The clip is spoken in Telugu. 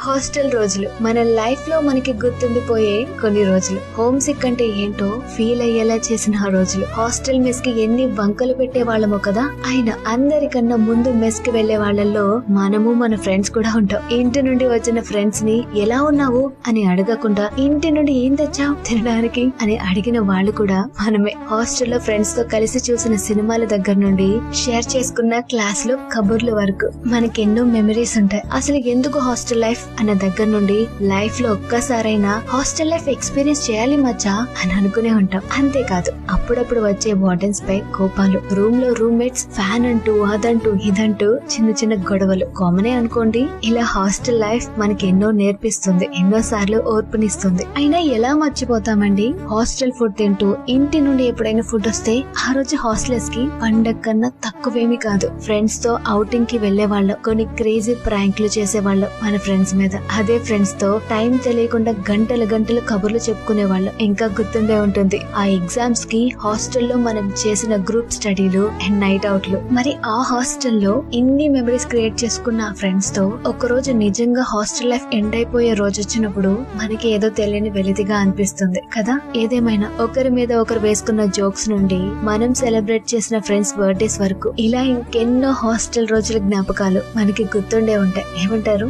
హాస్టల్ రోజులు మన లైఫ్ లో మనకి గుర్తుండిపోయే కొన్ని రోజులు. హోమ్ సిక్ అంటే ఏంటో ఫీల్ అయ్యేలా చేసిన ఆ రోజులు. హాస్టల్ మెస్ కి ఎన్ని వంకలు పెట్టే వాళ్ళమో కదా. అయినా అందరికన్నా ముందు మెస్ కి వెళ్లే వాళ్ళల్లో మనము మన ఫ్రెండ్స్ కూడా ఉంటాం. ఇంటి నుండి వచ్చిన ఫ్రెండ్స్ ని ఎలా ఉన్నావు అని అడగకుండా ఇంటి నుండి ఏం తెచ్చావు తినడానికి అని అడిగిన వాళ్ళు కూడా మనమే. హాస్టల్లో ఫ్రెండ్స్ తో కలిసి చూసిన సినిమాల దగ్గర నుండి షేర్ చేసుకున్న క్లాస్ లో కబుర్ల వరకు మనకెన్నో మెమరీస్ ఉంటాయి. అసలు ఎందుకు హాస్టల్ లైఫ్ అన్న దగ్గర నుండి లైఫ్ లో ఒక్కసారైనా హాస్టల్ లైఫ్ ఎక్స్పీరియన్స్ చేయాలి మచ్చా అని అనుకునే ఉంటాం. అంతేకాదు అప్పుడప్పుడు వచ్చే వార్డెన్స్ పై కోపాలు, రూమ్ లో రూమ్మేట్స్ ఫ్యాన్ అంటూ అదంటూ ఇదంటూ చిన్న చిన్న గొడవలు కామనే అనుకోండి. ఇలా హాస్టల్ లైఫ్ మనకి ఎన్నో నేర్పిస్తుంది, ఎన్నో సార్లు ఓర్పునిస్తుంది. అయినా ఎలా మర్చిపోతామండి హాస్టల్ ఫుడ్ తింటూ. ఇంటి నుండి ఎప్పుడైనా ఫుడ్ వస్తే ఆ రోజు హాస్టలర్స్ కి పండగ కన్నా తక్కువేమీ కాదు. ఫ్రెండ్స్ తో ఔటింగ్ కి వెళ్లే వాళ్ళం, కొన్ని క్రేజీ ప్రాంక్లు చేసేవాళ్ళం మన ఫ్రెండ్స్ మీద. అదే ఫ్రెండ్స్ తో టైం తెలియకుండా గంటలు గంటలు కబుర్లు చెప్పుకునే వాళ్ళం. ఇంకా గుర్తుండే ఉంటుంది ఆ ఎగ్జామ్స్ కి హాస్టల్లో మనం చేసిన గ్రూప్ స్టడీలు అండ్ నైట్ అవుట్లు. మరి ఆ హాస్టల్లో ఇన్ని మెమరీస్ క్రియేట్ చేసుకున్న ఆ ఫ్రెండ్స్ తో ఒకరోజు నిజంగా హాస్టల్ లైఫ్ ఎండ్ అయిపోయే రోజు వచ్చినప్పుడు మనకి ఏదో తెలియని వెలితిగా అనిపిస్తుంది కదా. ఏదేమైనా ఒకరి మీద ఒకరు వేసుకున్న జోక్స్ నుండి మనం సెలబ్రేట్ చేసిన ఫ్రెండ్స్ బర్త్డేస్ వరకు ఇలా ఇంకెన్నో హాస్టల్ రోజుల జ్ఞాపకాలు మనకి గుర్తుండే ఉంటాయి. ఏమంటారు?